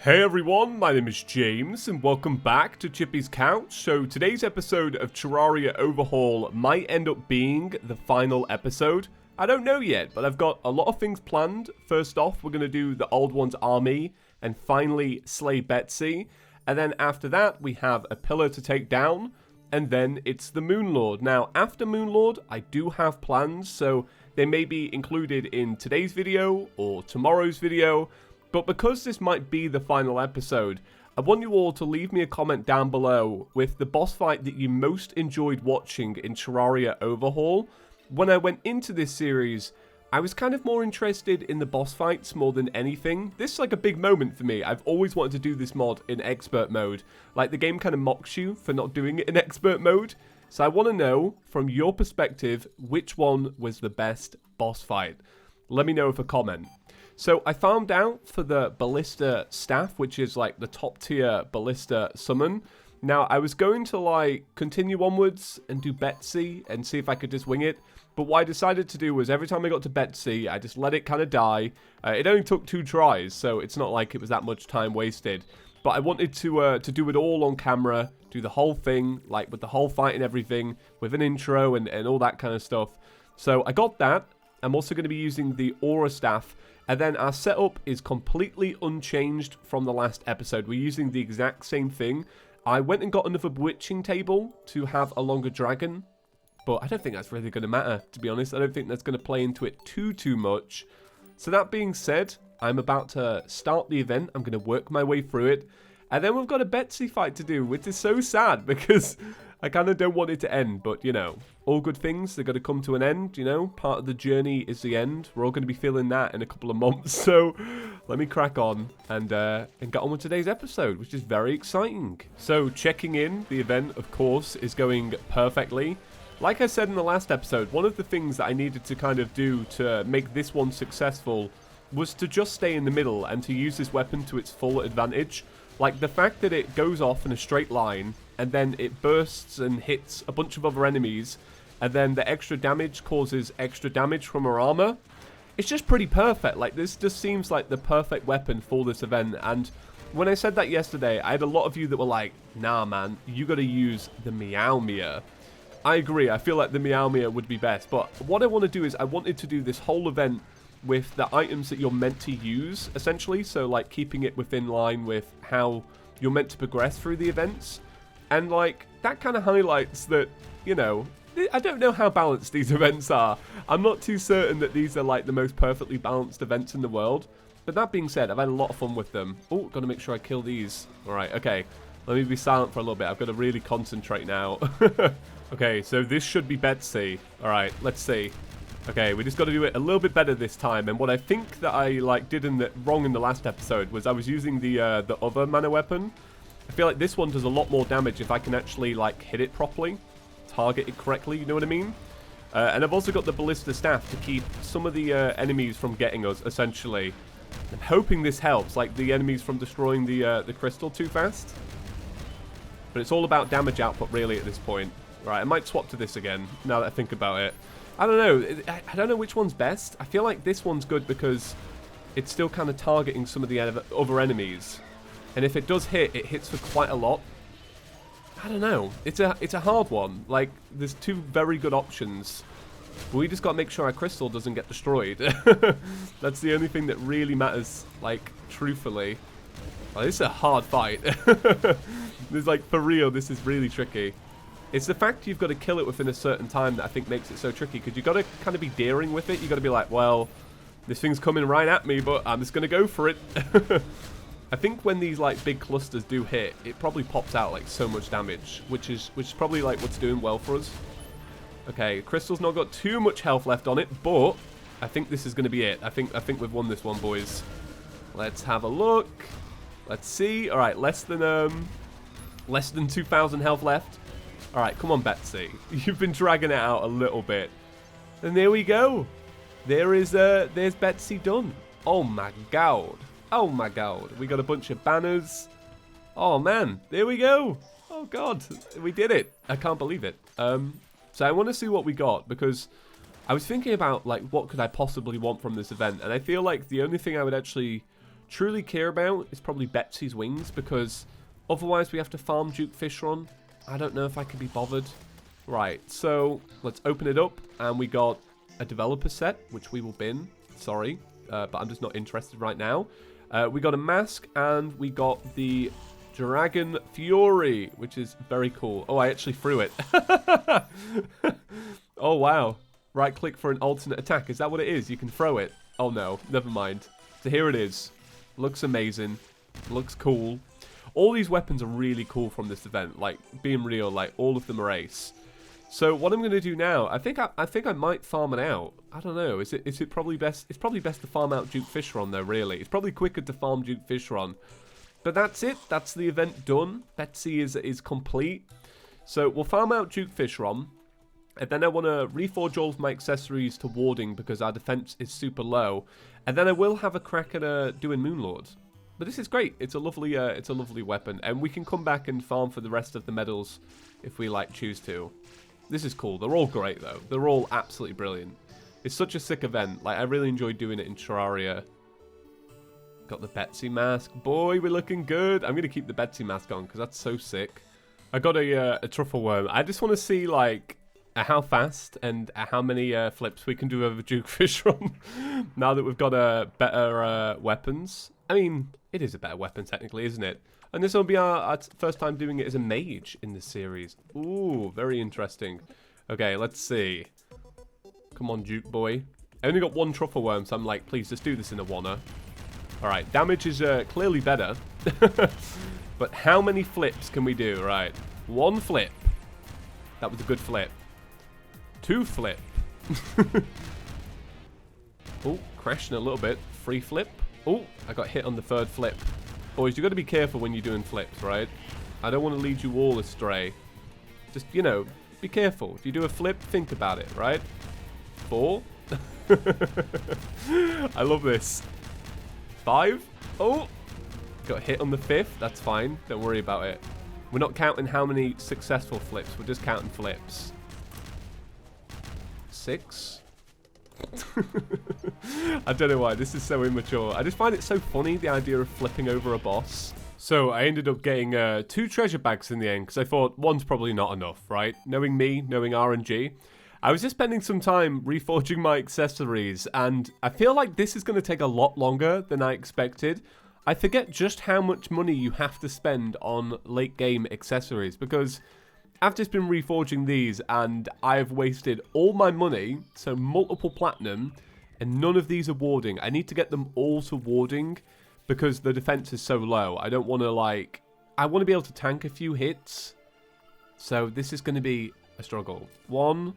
Hey everyone, my name is James and welcome back to ChippysCouch. So today's episode of Terraria Overhaul might end up being the final episode. I don't know yet, but I've got a lot of things planned. First off, we're going to do the Old One's army and finally slay Betsy. And then after that, we have a pillar to take down. And then it's the Moon Lord. Now, after Moon Lord, I do have plans, so they may be included in today's video or tomorrow's video. But because this might be the final episode, I want you all to leave me a comment down below with the boss fight that you most enjoyed watching in Terraria Overhaul. When I went into this series, I was kind of more interested in the boss fights more than anything. This is like a big moment for me. I've always wanted to do this mod in expert mode. Like, the game kind of mocks you for not doing it in expert mode. So I want to know, from your perspective, which one was the best boss fight. Let me know with a comment. So I found out for the Ballista staff, which is like the top tier Ballista summon. Now I was going to like continue onwards and do Betsy and see if I could just wing it. But what I decided to do was every time I got to Betsy, I just let it kind of die. It only took 2 tries, so it's not like it was that much time wasted. But I wanted to do it all on camera, do the whole thing, like with the whole fight and everything, with an intro and all that kind of stuff. So I got that. I'm also going to be using the Aura staff. And then our setup is completely unchanged from the last episode. We're using the exact same thing. I went and got another bewitching table to have a longer dragon. But I don't think that's really going to matter, to be honest. I don't think that's going to play into it too much. So that being said, I'm about to start the event. I'm going to work my way through it. And then we've got a Betsy fight to do, which is so sad because I kind of don't want it to end. But, you know, all good things, they're going to come to an end, you know. Part of the journey is the end. We're all going to be feeling that in a couple of months. So let me crack on and get on with today's episode, which is very exciting. So checking in, the event, of course, is going perfectly. Like I said in the last episode, one of the things that I needed to kind of do to make this one successful was to just stay in the middle and to use this weapon to its full advantage. Like, the fact that it goes off in a straight line, and then it bursts and hits a bunch of other enemies, and then the extra damage causes extra damage from her armor. It's just pretty perfect. Like, this just seems like the perfect weapon for this event. And when I said that yesterday, I had a lot of you that were like, nah, man, you gotta use the Meow Mia. I agree. I feel like the Meow Mia would be best. But what I want to do is I wanted to do this whole event with the items that you're meant to use, essentially. So, like, keeping it within line with how you're meant to progress through the events. And, like, that kind of highlights that, you know, I don't know how balanced these events are. I'm not too certain that these are, like, the most perfectly balanced events in the world. But that being said, I've had a lot of fun with them. Oh, got to make sure I kill these. All right, okay. Let me be silent for a little bit. I've got to really concentrate now. Okay, so this should be Betsy. All right, let's see. Okay, we just got to do it a little bit better this time. And what I think that I did wrong in the last episode was I was using the other mana weapon. I feel like this one does a lot more damage if I can actually like hit it properly, target it correctly. You know what I mean? And I've also got the Ballista staff to keep some of the enemies from getting us. Essentially, I'm hoping this helps, like the enemies from destroying the crystal too fast. But it's all about damage output really at this point. Right, I might swap to this again now that I think about it. I don't know. I don't know which one's best. I feel like this one's good because it's still kind of targeting some of the other enemies. And if it does hit, it hits for quite a lot. I don't know. It's a hard one. Like, there's 2 very good options. But we just got to make sure our crystal doesn't get destroyed. That's the only thing that really matters, like, truthfully. Oh, this is a hard fight. This, like, for real, this is really tricky. It's the fact you've got to kill it within a certain time that I think makes it so tricky. Because you've got to kind of be daring with it. You've got to be like, well, this thing's coming right at me, but I'm just going to go for it. I think when these, like, big clusters do hit, it probably pops out, like, so much damage. Which is probably, like, what's doing well for us. Okay, Crystal's not got too much health left on it, but I think this is going to be it. I think we've won this one, boys. Let's have a look. Let's see. All right, less than 2,000 health left. All right, come on, Betsy. You've been dragging it out a little bit. And there we go. There's Betsy done. Oh, my God. Oh, my God. We got a bunch of banners. Oh, man. There we go. Oh, God. We did it. I can't believe it. So I want to see what we got because I was thinking about, like, what could I possibly want from this event? And I feel like the only thing I would actually truly care about is probably Betsy's wings, because otherwise we have to farm Duke Fishron. I don't know if I can be bothered. Right, so let's open it up, and we got a developer set, which we will bin. Sorry, but I'm just not interested right now. We got a mask, and we got the Dragon Fury, which is very cool. Oh, I actually threw it. Oh, wow. Right click for an alternate attack. Is that what it is? You can throw it. Oh, no. Never mind. So here it is. Looks amazing. Looks cool. All these weapons are really cool from this event. Like, being real, like, all of them are ace. So what I'm going to do now, I think I might farm it out. I don't know. Is it probably best? It's probably best to farm out Duke Fishron, though, really. It's probably quicker to farm Duke Fishron. But that's it. That's the event done. Betsy is complete. So we'll farm out Duke Fishron. And then I want to reforge all of my accessories to warding because our defense is super low. And then I will have a crack at doing Moonlord. But this is great. It's a lovely weapon. And we can come back and farm for the rest of the medals if we choose to. This is cool. They're all great though. They're all absolutely brilliant. It's such a sick event. Like, I really enjoyed doing it in Terraria. Got the Betsy mask. Boy, we're looking good. I'm going to keep the Betsy mask on because that's so sick. I got a truffle worm. I just want to see, like, how fast and how many flips we can do over Duke Fishron now that we've got better weapons. I mean, it is a better weapon technically, isn't it? And this will be our first time doing it as a mage in this series. Ooh, very interesting. Okay, let's see. Come on, Duke boy. I only got one truffle worm, so I'm like, please, just do this in a wanna. Alright, damage is clearly better. But how many flips can we do? Right, one flip. That was a good flip. Two flip. Oh, crashing a little bit. Free flip. Oh, I got hit on the third flip. Boys, you got to be careful when you're doing flips, right? I don't want to lead you all astray. Just, you know, be careful. If you do a flip, think about it, right? 4. I love this. 5. Oh, got hit on the 5th. That's fine. Don't worry about it. We're not counting how many successful flips. We're just counting flips. 6. I don't know why. This is so immature. I just find it so funny, the idea of flipping over a boss. So I ended up getting 2 treasure bags in the end because I thought one's probably not enough, right? Knowing me, knowing RNG. I was just spending some time reforging my accessories, and I feel like this is going to take a lot longer than I expected. I forget just how much money you have to spend on late game accessories, because I've just been reforging these and I've wasted all my money, so multiple platinum, and none of these are warding. I need to get them all to warding because the defense is so low. I don't want to I want to be able to tank a few hits. So this is going to be a struggle. 1,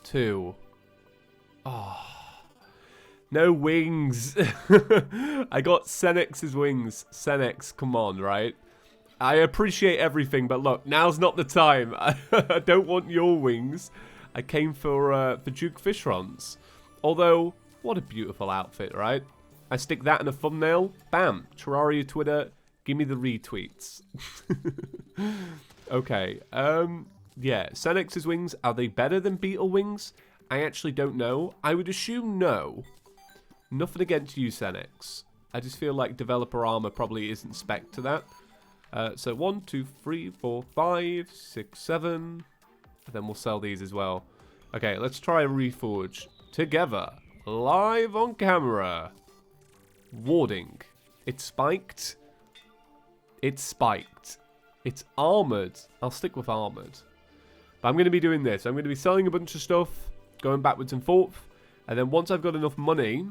2. Oh, no wings. I got Senex's wings. Senex, come on, right? I appreciate everything, but look, now's not the time. I don't want your wings. I came for Duke Fishron's. Although, what a beautiful outfit, right? I stick that in a thumbnail. Bam. Terraria Twitter, give me the retweets. Okay. Yeah, Senex's wings, are they better than Beetle wings? I actually don't know. I would assume no. Nothing against you, Senex. I just feel like developer armor probably isn't spec to that. So 1, 2, 3, 4, 5, 6, 7. And then we'll sell these as well. Okay, let's try a reforge. Together. Live on camera. Warding. It's spiked. It's spiked. It's armored. I'll stick with armored. But I'm going to be doing this. I'm going to be selling a bunch of stuff. Going backwards and forth. And then once I've got enough money...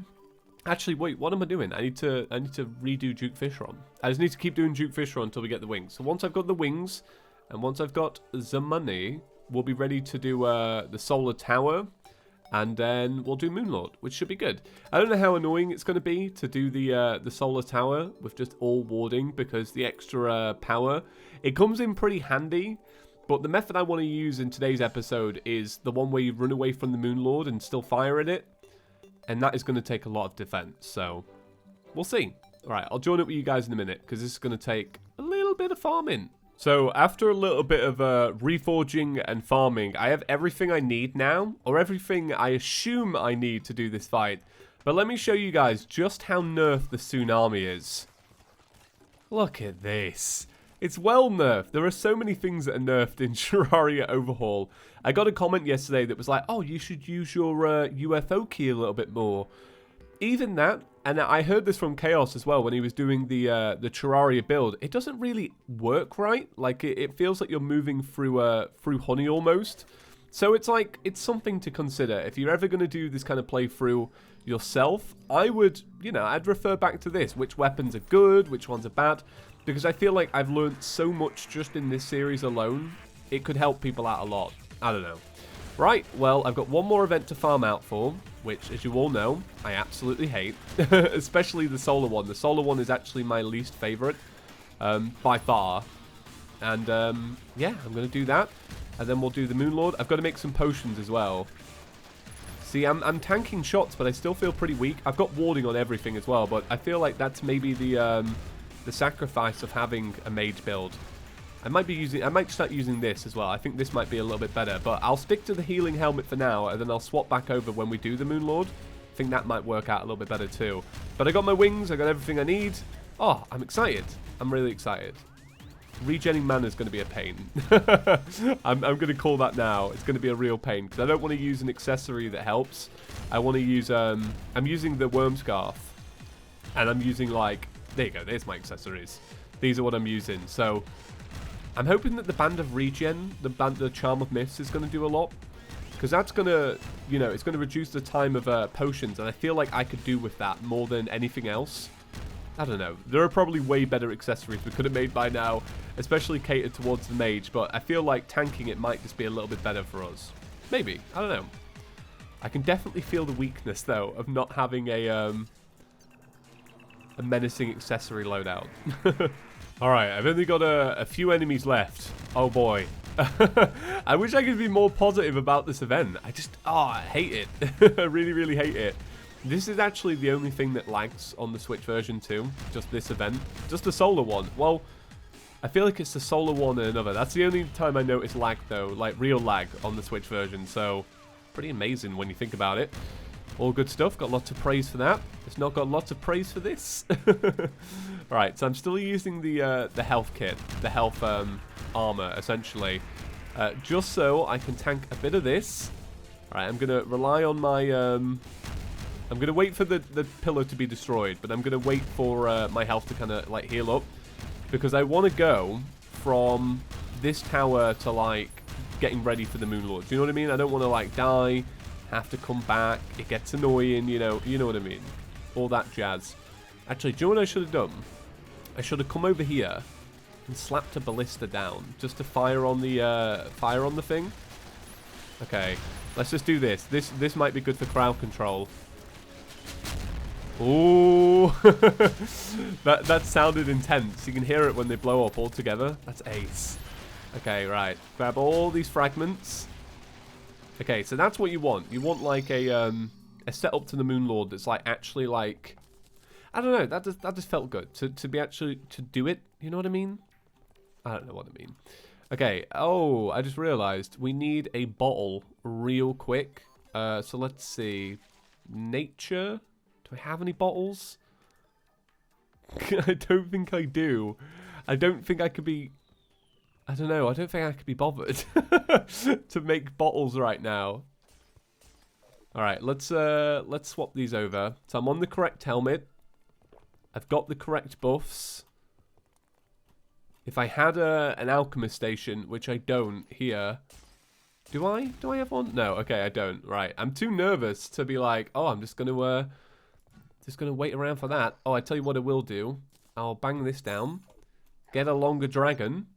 Actually, wait, what am I doing? I need to redo Duke Fishron. I just need to keep doing Duke Fishron until we get the wings. So once I've got the wings, and once I've got the money, we'll be ready to do the solar tower, and then we'll do Moonlord, which should be good. I don't know how annoying it's going to be to do the solar tower with just all warding, because the extra power, it comes in pretty handy. But the method I want to use in today's episode is the one where you run away from the Moonlord and still fire at it. And that is going to take a lot of defense, so we'll see. Alright, I'll join up with you guys in a minute, because this is going to take a little bit of farming. So, after a little bit of reforging and farming, I have everything I need now, or everything I assume I need to do this fight. But let me show you guys just how nerfed the tsunami is. Look at this. It's well nerfed. There are so many things that are nerfed in Terraria Overhaul. I got a comment yesterday that was like, oh, you should use your UFO key a little bit more. Even that, and I heard this from Chaos as well when he was doing the Terraria build, it doesn't really work right. Like, it feels like you're moving through honey almost. So it's like, it's something to consider. If you're ever going to do this kind of playthrough yourself, I would, you know, I'd refer back to this. Which weapons are good, which ones are bad. Because I feel like I've learned so much just in this series alone. It could help people out a lot. I don't know. Right, well, I've got one more event to farm out for, which, as you all know, I absolutely hate. Especially the solar one. The solar one is actually my least favorite, by far. And, yeah, I'm going to do that. And then we'll do the Moon Lord. I've got to make some potions as well. See, I'm tanking shots, but I still feel pretty weak. I've got warding on everything as well, but I feel like that's maybe the sacrifice of having a mage build. I might start using this as well. I think this might be a little bit better, but I'll stick to the healing helmet for now, and then I'll swap back over when we do the Moon Lord. I think that might work out a little bit better too. But I got my wings, I got everything I need. Oh, I'm excited. I'm really excited. Regenning mana is going to be a pain. I'm going to call that now. It's going to be a real pain, because I don't want to use an accessory that helps. I want to use, I'm using the Worm Scarf, and I'm using, like, there you go, there's my accessories. These are what I'm using. So I'm hoping that the Band of Regen, the Charm of Mists, is going to do a lot. Because that's going to, you know, it's going to reduce the time of potions. And I feel like I could do with that more than anything else. I don't know. There are probably way better accessories we could have made by now. Especially catered towards the mage. But I feel like tanking it might just be a little bit better for us. Maybe. I don't know. I can definitely feel the weakness, though, of not having a menacing accessory loadout. Alright, I've only got a few enemies left. Oh boy. I wish I could be more positive about this event. I hate it. I really, really hate it. This is actually the only thing that lags on the Switch version too. Just this event. Just the solar one. Well, I feel like it's the solar one and another. That's the only time I notice lag though. Like real lag on the Switch version. So, pretty amazing when you think about it. All good stuff. Got lots of praise for that. It's not got lots of praise for this. Alright, so I'm still using the health kit. The health armor, essentially. Just so I can tank a bit of this. Alright, I'm going to rely on my... I'm going to wait for the pillar to be destroyed. But I'm going to wait for my health to kind of, like, heal up. Because I want to go from this tower to, like, getting ready for the Moon Lord. Do you know what I mean? I don't want to, like, die... have to come back, it gets annoying, you know what I mean, all that jazz. Actually, do you know what I should have done? I should have come over here and slapped a ballista down just to fire on the thing. Okay, let's just do this. This might be good for crowd control. Ooh, that sounded intense. You can hear it when they blow up all together. That's ace. Okay, right. Grab all these fragments. Okay, so that's what you want. You want like a setup to the Moon Lord that's like actually like, I don't know. That just felt good to be actually to do it. You know what I mean? I don't know what I mean. Okay. Oh, I just realized we need a bottle real quick. So let's see. Nature. Do I have any bottles? I don't think I do. I don't think I could be. I don't know. I don't think I could be bothered to make bottles right now. All right, let's swap these over. So I'm on the correct helmet. I've got the correct buffs. If I had an alchemist station, which I don't here, do I? Do I have one? No. Okay, I don't. Right. I'm too nervous to be like, oh, I'm just gonna wait around for that. Oh, I tell you what I will do. I'll bang this down. Get a longer dragon.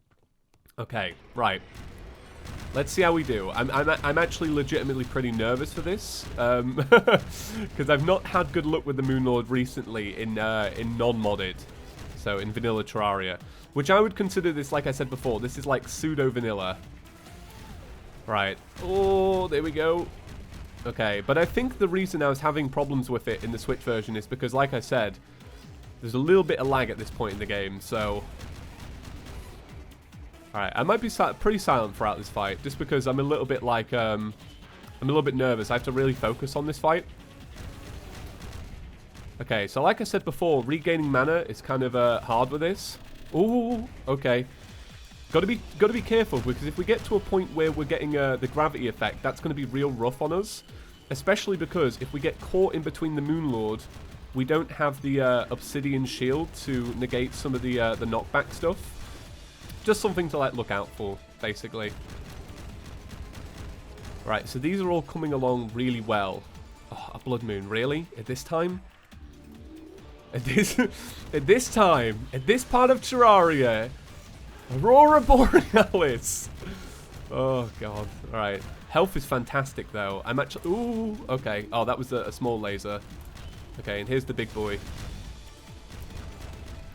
Okay, right. Let's see how we do. I'm actually legitimately pretty nervous for this, because I've not had good luck with the Moon Lord recently in non-modded, so in vanilla Terraria, which I would consider this, like I said before, this is like pseudo vanilla. Right. Oh, there we go. Okay, but I think the reason I was having problems with it in the Switch version is because, like I said, there's a little bit of lag at this point in the game, so. Alright, I might be pretty silent throughout this fight, just because I'm a little bit like, I'm a little bit nervous. I have to really focus on this fight. Okay, so like I said before, regaining mana is kind of hard with this. Ooh, okay. Gotta be careful, because if we get to a point where we're getting the gravity effect, that's going to be real rough on us. Especially because if we get caught in between the Moonlord, we don't have the obsidian shield to negate some of the knockback stuff. Just something to like look out for, basically. Right, so these are all coming along really well. Oh, a blood moon, really? At this time? At this time, at this part of Terraria, Aurora Borealis. Oh god. All right. Health is fantastic though. I'm actually. Ooh. Okay. Oh, that was a small laser. Okay, and here's the big boy.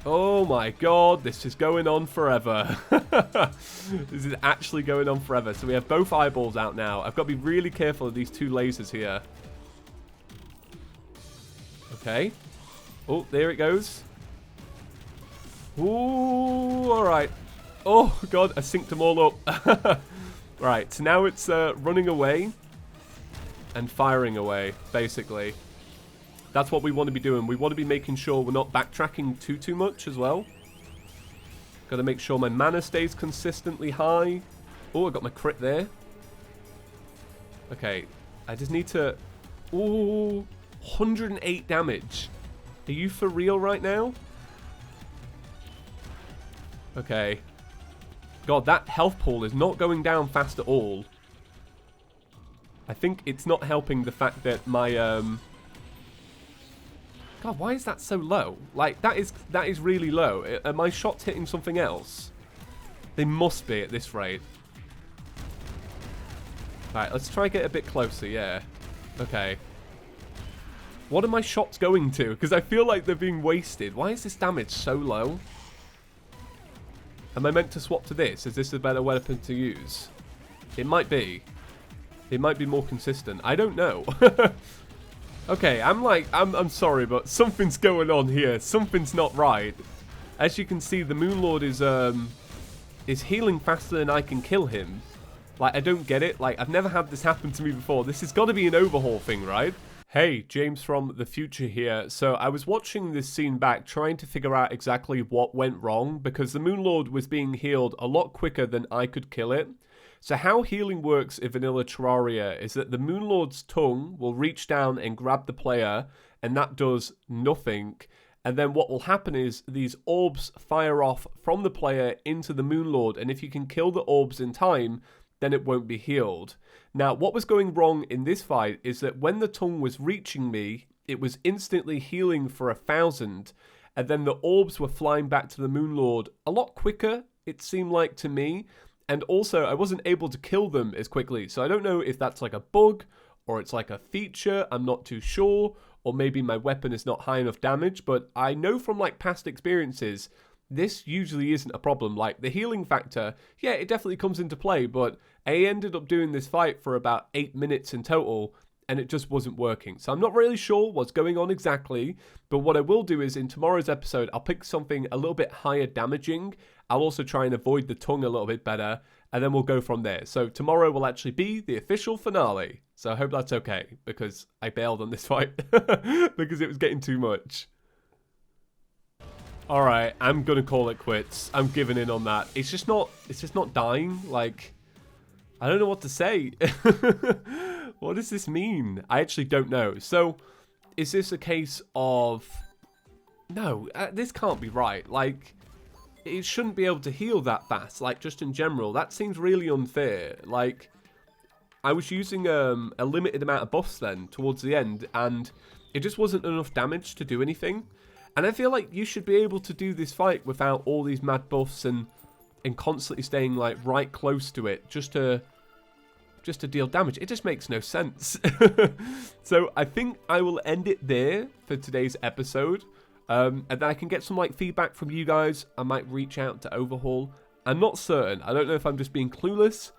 Oh my god, this is going on forever. This is actually going on forever. So we have both eyeballs out now. I've got to be really careful of these two lasers here. Okay. Oh, there it goes. Ooh, alright. Oh, God, I synced them all up. Right, so now it's running away and firing away, basically. That's what we want to be doing. We want to be making sure we're not backtracking too much as well. Got to make sure my mana stays consistently high. Oh, I got my crit there. Okay, I just need to... Ooh, 108 damage. Are you for real right now? Okay. God, that health pool is not going down fast at all. I think it's not helping the fact that my... God, why is that so low? Like, that is really low. Are my shots hitting something else? They must be at this rate. Alright, let's try and get a bit closer, yeah. Okay. What are my shots going to? Because I feel like they're being wasted. Why is this damage so low? Am I meant to swap to this? Is this a better weapon to use? It might be. It might be more consistent. I don't know. Okay, I'm sorry, but something's going on here. Something's not right. As you can see, the Moonlord is healing faster than I can kill him. Like, I don't get it. Like, I've never had this happen to me before. This has got to be an overhaul thing, right? Hey, James from the future here. So I was watching this scene back, trying to figure out exactly what went wrong, because the Moonlord was being healed a lot quicker than I could kill it. So how healing works in vanilla Terraria is that the Moonlord's tongue will reach down and grab the player, and that does nothing. And then what will happen is these orbs fire off from the player into the Moonlord, and if you can kill the orbs in time, then it won't be healed. Now, what was going wrong in this fight is that when the tongue was reaching me, it was instantly healing for 1,000, and then the orbs were flying back to the Moonlord a lot quicker, it seemed like to me, and also I wasn't able to kill them as quickly, so I don't know if that's like a bug, or it's like a feature, I'm not too sure, or maybe my weapon is not high enough damage, but I know from like past experiences, this usually isn't a problem. Like, the healing factor, yeah, it definitely comes into play, but I ended up doing this fight for about 8 minutes in total, and it just wasn't working. So I'm not really sure what's going on exactly, but what I will do is in tomorrow's episode, I'll pick something a little bit higher damaging. I'll also try and avoid the tongue a little bit better, and then we'll go from there. So tomorrow will actually be the official finale. So I hope that's okay, because I bailed on this fight, because it was getting too much. Alright, I'm gonna call it quits. I'm giving in on that. It's just not dying. Like, I don't know what to say. What does this mean? I actually don't know. So, is this a case of... No, this can't be right. Like, it shouldn't be able to heal that fast. Like, just in general. That seems really unfair. Like, I was using a limited amount of buffs then, towards the end, and it just wasn't enough damage to do anything. And I feel like you should be able to do this fight without all these mad buffs and constantly staying like right close to it just to deal damage. It just makes no sense. So I think I will end it there for today's episode. And then I can get some like feedback from you guys. I might reach out to Overhaul. I'm not certain. I don't know if I'm just being clueless,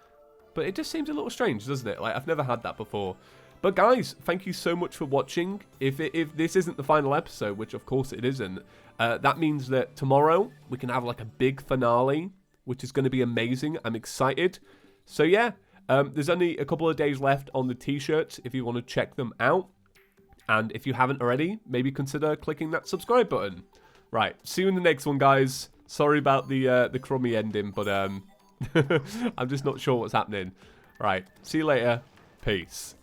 but it just seems a little strange, doesn't it? Like, I've never had that before. But guys, thank you so much for watching. If this isn't the final episode, which of course it isn't, that means that tomorrow we can have like a big finale, which is going to be amazing. I'm excited. So yeah, there's only a couple of days left on the t-shirts if you want to check them out. And if you haven't already, maybe consider clicking that subscribe button. Right, see you in the next one, guys. Sorry about the crummy ending, but I'm just not sure what's happening. Right, see you later. Peace.